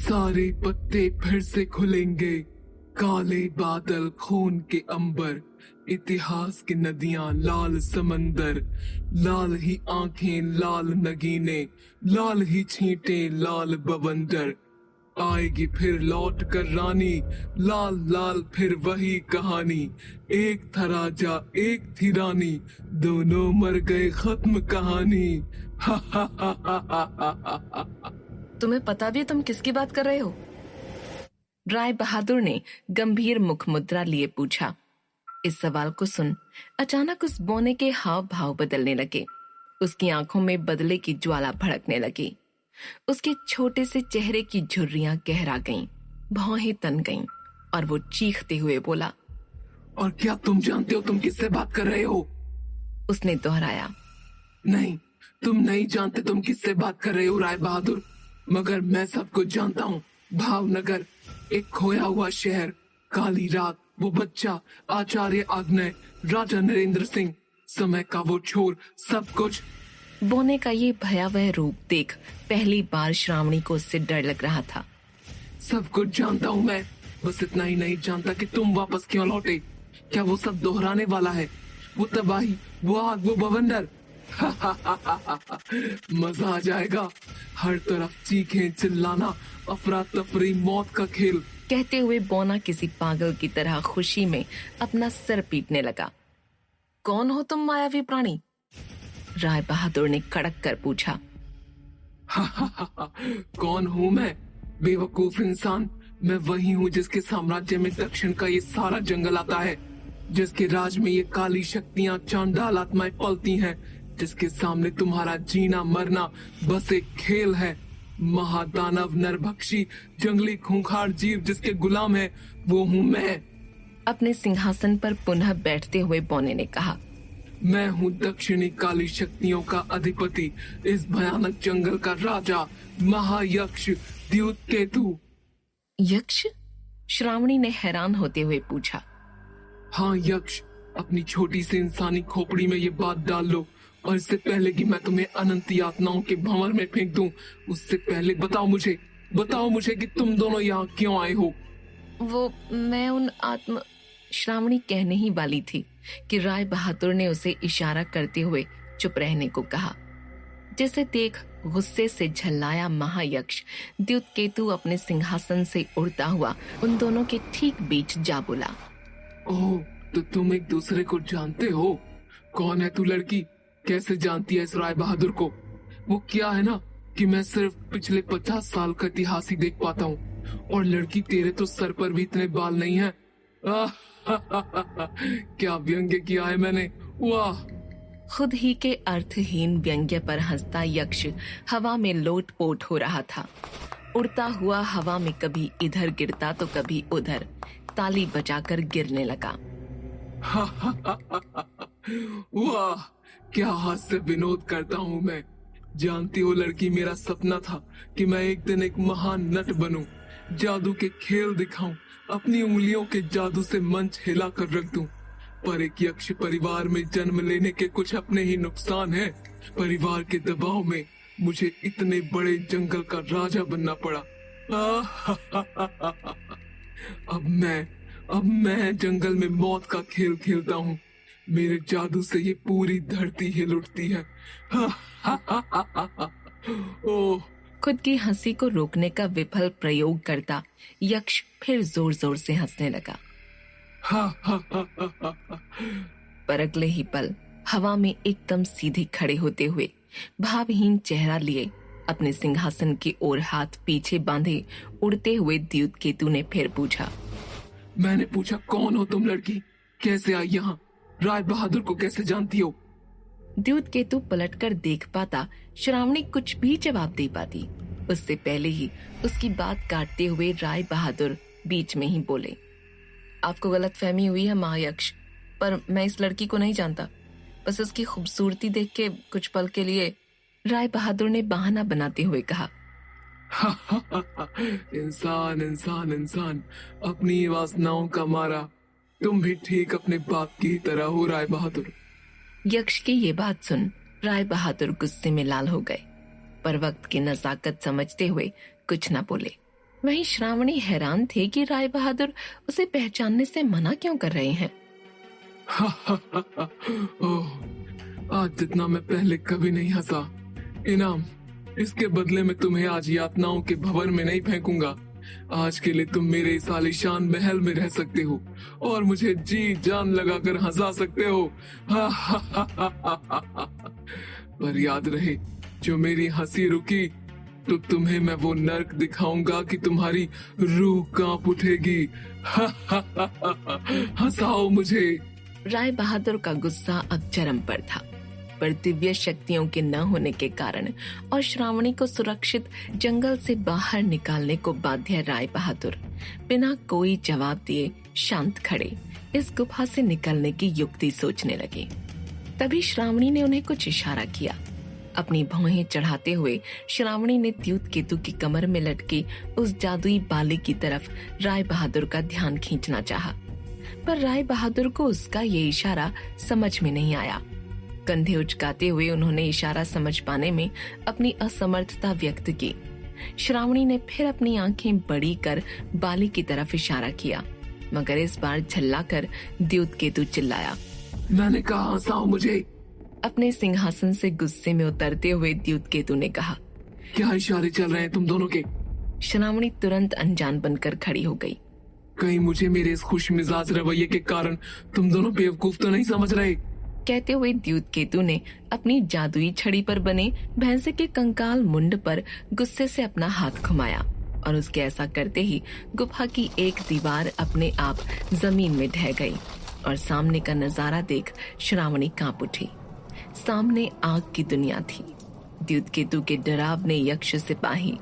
सारे पत्ते फिर से खुलेंगे, काले बादल खून के अंबर, इतिहास की नदियां लाल समंदर, लाल ही आंखें लाल नगीने, लाल ही छींटे लाल बवंडर। आएगी फिर लौट कर रानी, लाल लाल फिर वही कहानी, एक था राजा एक थी रानी, दोनों मर गए खत्म कहानी। हा हा हा हा हा हा हा। तुम्हें पता भी है तुम किसकी बात कर रहे हो? राय बहादुर ने गंभीर मुख मुद्रा लिए पूछा। इस सवाल को सुन अचानक उस बौने के हाव भाव बदलने लगे। उसकी आंखों में बदले की ज्वाला भड़कने लगी। उसके छोटे से चेहरे की झुर्रियां गहरा गईं, भौहें तन गईं और वो चीखते हुए बोला, और क्या तुम जानते हो तुम किससे बात कर रहे हो? उसने दोहराया। नहीं, तुम नहीं जानते तुम किससे बात कर रहे हो राय बहादुर, मगर मैं सब कुछ जानता हूँ। भावनगर, एक खोया हुआ शहर, काली रात, वो बच्चा, आचार्य आग्नेय, राजा नरेंद्र सिंह, समय का वो छोर, सब कुछ। बौने का ये भयावह रूप देख पहली बार श्रावणी को उससे डर लग रहा था। सब कुछ जानता हूँ मैं, बस इतना ही नहीं जानता कि तुम वापस क्यों लौटे। क्या वो सब दोहराने वाला है? वो तबाही, वो आग, वो बवंडर। मजा आ जाएगा, हर तरफ चीखें चिल्लाना, अफरा तफरी, मौत का खेल। कहते हुए बौना किसी पागल की तरह खुशी में अपना सर पीटने लगा। कौन हो तुम मायावी प्राणी? राय बहादुर ने कड़क कर पूछा। कौन हूँ मैं? बेवकूफ इंसान, मैं वही हूँ जिसके साम्राज्य में दक्षिण का ये सारा जंगल आता है, जिसके राज में ये काली शक्तियाँ चांडाल आत्माएं पलती हैं, जिसके सामने तुम्हारा जीना मरना बस एक खेल है। महादानव नरभक्षी जंगली खूंखार जीव जिसके गुलाम है, वो हूँ मैं। अपने सिंहासन पर पुनः बैठते हुए बौने ने कहा, मैं हूँ दक्षिणी काली शक्तियों का अधिपति, इस भयानक जंगल का राजा, महायक्ष द्यूत केतु। यक्ष? श्रावणी ने हैरान होते हुए पूछा। हाँ यक्ष, अपनी छोटी सी इंसानी खोपड़ी में ये बात डाल लो, और इससे पहले कि मैं तुम्हें अनंत यातनाओं के भंवर में फेंक दूं, उससे पहले बताओ मुझे कि तुम दोनों यहाँ क्यों आए हो? वो मैं उन आत्म... श्रावणी कहने ही वाली थी कि राय बहादुर ने उसे इशारा करते हुए चुप रहने को कहा। जिसे देख गुस्से से झल्लाया महायक्ष द्युत केतु अपने सिंहासन से उड़ता हुआ उन दोनों के ठीक बीच जा बोला। ओह, तो तुम एक दूसरे को जानते हो? कौन है तू लड़की? कैसे जानती है इस राय बहादुर को? वो क्या है ना कि मैं सिर्फ पिछले 50 साल का इतिहास ही देख पाता हूँ, और लड़की तेरे तो सर पर भी इतने बाल नहीं है। क्या व्यंग्य किया है मैंने, वाह। खुद ही के अर्थहीन व्यंग्य पर हंसता यक्ष हवा में लोटपोट हो रहा था। उड़ता हुआ हवा में कभी इधर गिरता तो कभी उधर, ताली बजाकर गिरने लगा। वाह, क्या हास्य विनोद करता हूँ मैं। जानती हो लड़की, मेरा सपना था कि मैं एक दिन एक महान नट बनूं, जादू के खेल दिखाऊं, अपनी उंगलियों के जादू से मंच हिला कर रख दूं। पर एक यक्ष परिवार में जन्म लेने के कुछ अपने ही नुकसान हैं। परिवार के दबाव में मुझे इतने बड़े जंगल का राजा बनना पड़ा। अब मैं जंगल में मौत का खेल खेलता हूँ। मेरे जादू से ये पूरी धरती हिल उठती है। ओह। खुद की हंसी को रोकने का विफल प्रयोग करता यक्ष फिर जोर जोर से हंसने लगा। पर अगले ही पल हवा में एकदम सीधे खड़े होते हुए भावहीन चेहरा लिए अपने सिंहासन की ओर हाथ पीछे बांधे उड़ते हुए द्युत केतु ने फिर पूछा। मैंने पूछा, कौन हो तुम लड़की? कैसे आई यहाँ? राय बहादुर को कैसे जानती हो? द्युत केतु पलटकर देख पाता श्रावणी कुछ भी जवाब दे पाती, उससे पहले ही उसकी बात काटते हुए राय बहादुर बीच में ही बोले। आपको गलतफहमी हुई है महायक्ष, पर मैं इस लड़की को नहीं जानता, बस उसकी खूबसूरती देख के कुछ पल के लिए। राय बहादुर ने बहाना बनाते हुए कहा। इंसान इंसान इंसान, अपनी वासनाओं का मारा। तुम भी ठीक अपने बाप की तरह हो राय बहादुर। यक्ष की ये बात सुन राय बहादुर गुस्से में लाल हो गए, पर वक्त की नजाकत समझते हुए कुछ न बोले। वहीं श्रावणी हैरान थे कि राय बहादुर उसे पहचानने से मना क्यों कर रहे हैं। ओह, आज जितना मैं पहले कभी नहीं हंसा। इनाम, इसके बदले में तुम्हें आज यातनाओं के भंवर में नहीं फेंकूंगा। आज के लिए तुम मेरे इस आलीशान महल में रह सकते हो और मुझे जी जान लगाकर हंसा सकते हो। पर याद रहे, जो मेरी हंसी रुकी तो तुम्हें मैं वो नर्क दिखाऊंगा कि तुम्हारी रूह कांप उठेगी। हंसाओ मुझे। राय बहादुर का गुस्सा अब चरम पर था, पर दिव्य शक्तियों के न होने के कारण और श्रावणी को सुरक्षित जंगल से बाहर निकालने को बाध्य राय बहादुर बिना कोई जवाब दिए शांत खड़े इस गुफा से निकलने की युक्ति सोचने लगे। तभी श्रावणी ने उन्हें कुछ इशारा किया। अपनी भौहें चढ़ाते हुए श्रावणी ने द्यूत केतु की कमर में लटकी उस जादुई बाली की तरफ राय बहादुर का ध्यान खींचना चाहा, पर राय बहादुर को उसका ये इशारा समझ में नहीं आया। कंधे उचकाते हुए उन्होंने इशारा समझ पाने में अपनी असमर्थता व्यक्त की। श्रावणी ने फिर अपनी आंखें बड़ी कर बाली की तरफ इशारा किया, मगर इस बार झल्लाकर द्यूत केतु चिल्लाया, मैंने कहा हंसाओ मुझे। अपने सिंहासन से गुस्से में उतरते हुए द्यूत केतु ने कहा, क्या इशारे चल रहे हैं तुम दोनों के? श्रावणी तुरंत अनजान बनकर खड़ी हो गई। कहीं मुझे मेरे इस खुश मिजाज रवैये के कारण तुम दोनों बेवकूफ तो नहीं समझ रहे? कहते हुए द्यूत केतु ने अपनी जादुई छड़ी पर बने भैंसे के कंकाल मुंड पर गुस्से से अपना हाथ घुमाया और उसके ऐसा करते ही गुफा की एक दीवार अपने आप जमीन में ढह गई और सामने का नजारा देख श्रावणी कांप उठी। सामने आग की दुनिया थी। द्यूत केतु के डरावने यक्ष सिपाही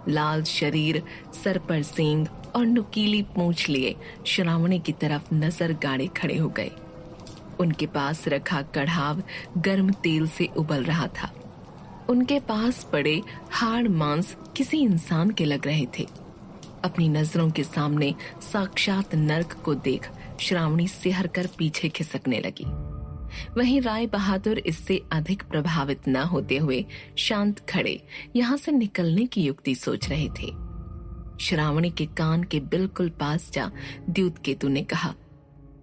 लाल शरीर, सर पर सींग और नुकीली पूंछ लिए श्रावणी की तरफ नजर गाड़े खड़े हो गए। उनके पास रखा कढ़ाव गर्म तेल से उबल रहा था। उनके पास पड़े हाड़ मांस किसी इंसान के लग रहे थे। अपनी नजरों के सामने साक्षात नर्क को देख श्रावणी सिहर कर पीछे खिसकने लगी। वहीं राय बहादुर इससे अधिक प्रभावित न होते हुए शांत खड़े यहाँ से निकलने की युक्ति सोच रहे थे। श्रावणी के कान के बिल्कुल पास जा द्यूत केतु ने कहा,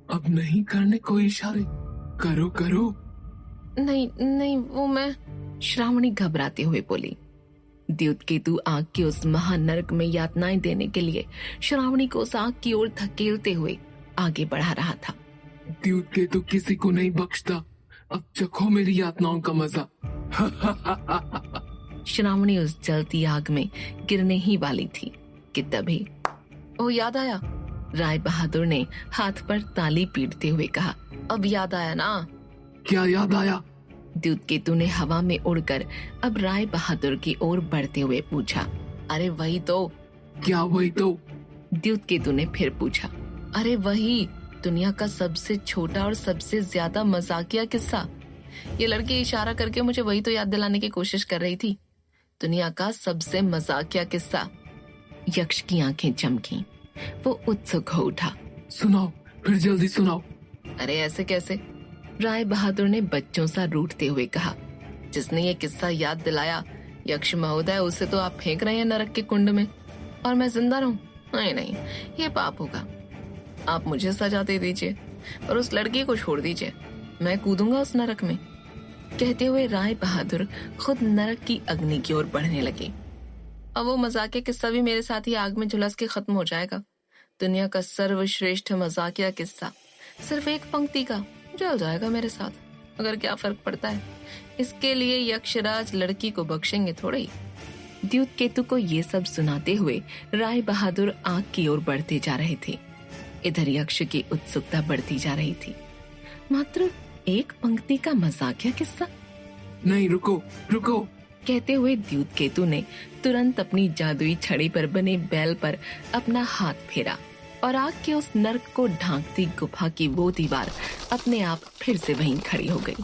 अब नहीं करने कोई इशारे, करो करो। नहीं नहीं, वो मैं। श्रावणी घबराते हुए बोली। द्यूत केतु आग के उस महानर्क में यातनाएं देने के लिए श्रावणी को उस आग की ओर धकेलते हुए आगे बढ़ा रहा था। द्यूत केतु किसी को नहीं बख्शता, अब चखो मेरी यातनाओं का मजा। श्रावणी उस जलती आग में गिरने ही वाली थी कि तभी ओ याद आया। राय बहादुर ने हाथ पर ताली पीटते हुए कहा, अब याद आया ना? क्या याद आया? द्यूत केतु ने हवा में उड़कर अब राय बहादुर की ओर बढ़ते हुए पूछा, अरे वही तो। क्या वही तो? द्यूत केतु ने फिर पूछा, अरे वही दुनिया का सबसे छोटा और सबसे ज्यादा मजाकिया किस्सा। ये लड़की इशारा करके मुझे वही तो याद दिलाने की कोशिश कर रही थी। दुनिया का सबसे मजाकिया किस्सा। यक्ष की आंखें चमकी। वो उत्सुक हो उठा। सुनाओ, फिर जल्दी सुनाओ। अरे ऐसे कैसे? राय बहादुर ने बच्चों सा रूठते हुए कहा, जिसने ये किस्सा याद दिलाया यक्ष महोदय, उसे तो आप फेंक रहे हैं नरक के कुंड में और मैं जिंदा रहूं? नहीं नहीं, ये पाप होगा। आप मुझे सजा दे दीजिए और उस लड़की को छोड़ दीजिए, मैं कूदूंगा उस नरक में। कहते हुए राय बहादुर खुद नरक की अग्नि की ओर बढ़ने लगे। अब वो मजाकिया किस्सा भी मेरे साथ ही आग में झुलस के खत्म हो जाएगा। दुनिया का सर्वश्रेष्ठ मजाकिया किस्सा सिर्फ एक पंक्ति का जल जाएगा मेरे साथ, मगर क्या फर्क पड़ता है? इसके लिए यक्षराज लड़की को बख्शेंगे थोड़े ही। द्यूत केतु को ये सब सुनाते हुए राय बहादुर आग की ओर बढ़ते जा रहे थे। इधर यक्ष की उत्सुकता बढ़ती जा रही थी। मात्र एक पंक्ति का मजाकिया किस्सा? नहीं, रुको रुको। कहते हुए द्यूत केतु ने तुरंत अपनी जादुई छड़ी पर बने बैल पर अपना हाथ फेरा और आग के उस नर्क को ढांकती गुफा की वो दीवार अपने आप फिर से वहीं खड़ी हो गई।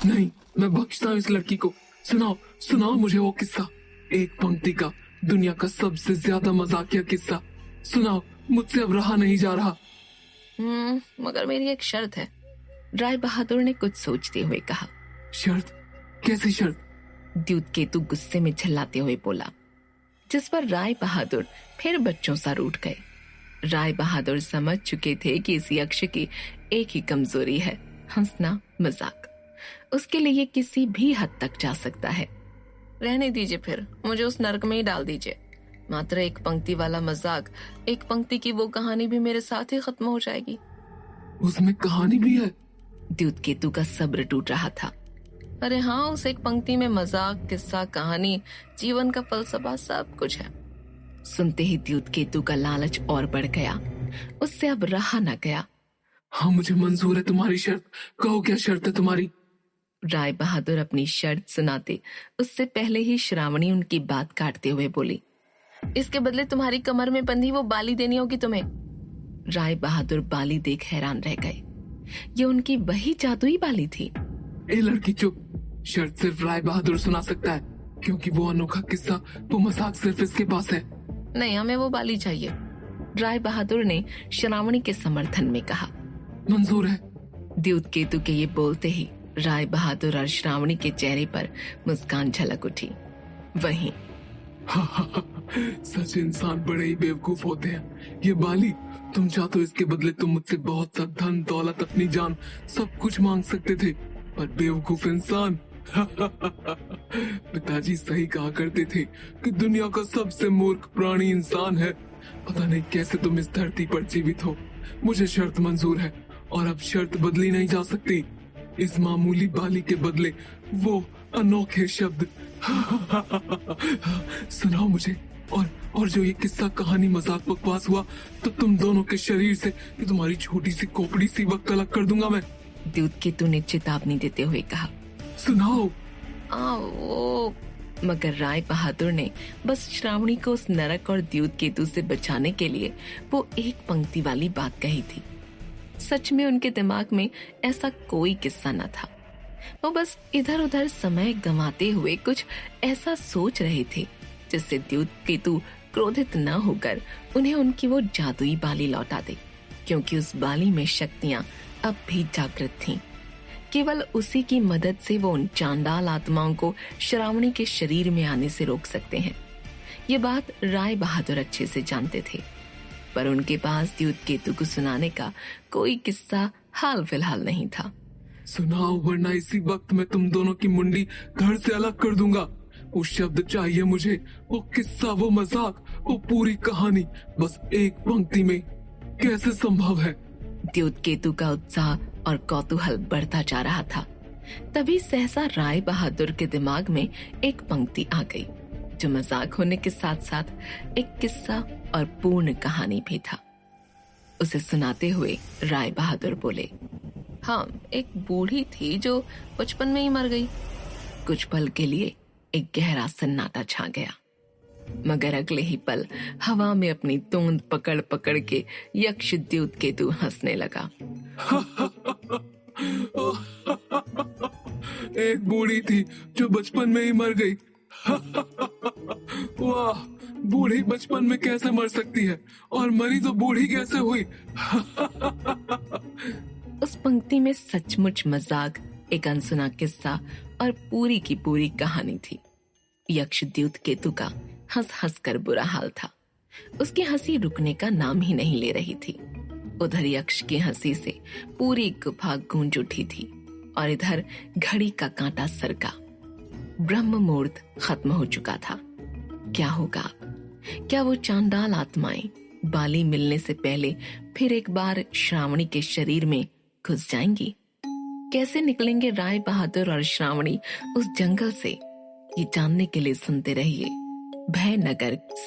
नहीं, मैं बख्शता हूँ इस लड़की को। सुनाओ सुनाओ मुझे वो किस्सा, एक पंक्ति का, दुनिया का सबसे ज्यादा मजाकिया किस्सा। सुनाओ, मुझसे अब रहा नहीं जा रहा। मगर मेरी एक शर्त है। राय बहादुर ने कुछ सोचते हुए कहा। शर्त? कैसी शर्त? द्यूत केतु गुस्से में झल्लाते हुए बोला। जिस पर राय बहादुर फिर बच्चों सा रूठ गए। राय बहादुर समझ चुके थे कि इस यक्ष की एक ही कमजोरी है, हंसना मजाक। उसके लिए किसी भी हद तक जा सकता है। रहने दीजिए, फिर मुझे उस नरक में ही डाल दीजिए। मात्र एक पंक्ति वाला मजाक, एक पंक्ति की वो कहानी भी मेरे साथ ही खत्म हो जाएगी। उसमें कहानी भी है? द्यूतकेतु का सब्र टूट रहा था। अरे हाँ, उस एक पंक्ति में मजाक, किस्सा, कहानी, जीवन का फलसफा सब कुछ है। सुनते ही द्यूतकेतु का लालच और बढ़ गया। उससे अब रहा न गया। हाँ, मुझे मंजूर है तुम्हारी शर्त। कहो क्या शर्त है तुम्हारी? राय बहादुर अपनी शर्त सुनाते उससे पहले ही श्रावणी उनकी बात काटते हुए बोली, इसके बदले तुम्हारी कमर में बंधी वो बाली देनी होगी तुम्हें। राय बहादुर बाली देख हैरान रह गए। ये उनकी वही जादुई बाली थी। ए लड़की चुप। शर्त सिर्फ राय बहादुर सुना सकता है, क्योंकि वो अनोखा किस्सा, वो मजाक सिर्फ इसके पास है। नहीं, हमें वो बाली चाहिए। राय बहादुर ने श्रावणी के समर्थन में कहा। मंजूर है। द्यूतकेतु के ये बोलते ही राय बहादुर और श्रावणी के चेहरे पर मुस्कान झलक उठी। वहीं सच इंसान बड़े ही बेवकूफ होते हैं। ये बाली, तुम चाहते हो इसके बदले तुम मुझसे बहुत सा धन, दौलत, अपनी जान, सब कुछ मांग सकते थे, पर बेवकूफ इंसान। पिताजी सही कहा करते थे कि दुनिया का सबसे मूर्ख प्राणी इंसान है। पता नहीं कैसे तुम इस धरती पर जीवित हो। मुझे शर्त मंजूर है और अब शर्त बदली नहीं जा सकती। इस मामूली बाली के बदले वो अनोखे शब्द। सुनाओ मुझे। और जो ये किस्सा, कहानी, मजाक, बकवास हुआ, तो तुम दोनों के शरीर से ये तुम्हारी छोटी सी खोपड़ी सी वक्त अलग कर दूंगा मैं। द्यूतकेतु ने चेतावनी देते हुए कहा। सुनाओ। वो मगर राय बहादुर ने बस श्रावणी को उस नरक और द्यूतकेतु से बचाने के लिए वो एक पंक्ति वाली बात कही थी। सच में उनके दिमाग में ऐसा कोई किस्सा न था। वो बस इधर उधर समय गंवाते हुए कुछ ऐसा सोच रहे थे जिससे द्यूतकेतु क्रोधित न होकर उन्हें उनकी वो जादुई बाली लौटा दे, क्योंकि उस बाली में शक्तियां अब भी जागृत थीं। केवल उसी की मदद से वो उन चांडाल आत्माओं को श्रावणी के शरीर में आने से रोक सकते हैं। ये बात राय बहादुर अच्छे से जानते थे, पर उनके पास द्यूतकेतु को सुनाने का कोई किस्सा हाल फिलहाल नहीं था। सुनाओ, वरना इसी वक्त मैं तुम दोनों की मुंडी घर से अलग कर दूंगा। वो शब्द चाहिए मुझे, वो किस्सा, वो मजाक, वो पूरी कहानी, बस एक पंक्ति में। कैसे संभव है? द्यूतकेतु का उत्साह और कौतूहल बढ़ता जा रहा था। तभी सहसा राय बहादुर के दिमाग में एक पंक्ति आ गई, जो मजाक होने के साथ साथ एक किस्सा और पूर्ण कहानी भी था। उसे सुनाते हुए राय बहादुर बोले, हाँ, एक बूढ़ी थी जो बचपन में ही मर गई। कुछ पल के लिए एक गहरा सन्नाटा छा गया, मगर अगले ही पल हवा में अपनी तोंद पकड़ पकड़ के यक्ष द्यूतकेतु हंसने लगा। एक बूढ़ी थी जो बचपन में ही मर गई। वाह, बूढ़ी बचपन में कैसे मर सकती है, और मरी तो बूढ़ी कैसे हुई? उस पंक्ति में सचमुच मजाक, एक अनसुना किस्सा और पूरी की पूरी कहानी थी। यक्ष द्यूतकेतु का हंस हंस कर बुरा हाल था। उसकी हंसी रुकने का नाम ही नहीं ले रही थी। उधर यक्ष की हंसी से पूरी गुफा गूंज उठी थी और इधर घड़ी का कांटा सरका। ब्रह्म मुहूर्त खत्म हो चुका था। क्या होगा? क्या वो चांडाल आत्माएं बाली मिलने से पहले फिर एक बार श्रावणी के शरीर में घुस जाएंगी? कैसे निकलेंगे राय बहादुर और श्रावणी उस जंगल से? ये जानने के लिए सुनते रहिए भय नगर।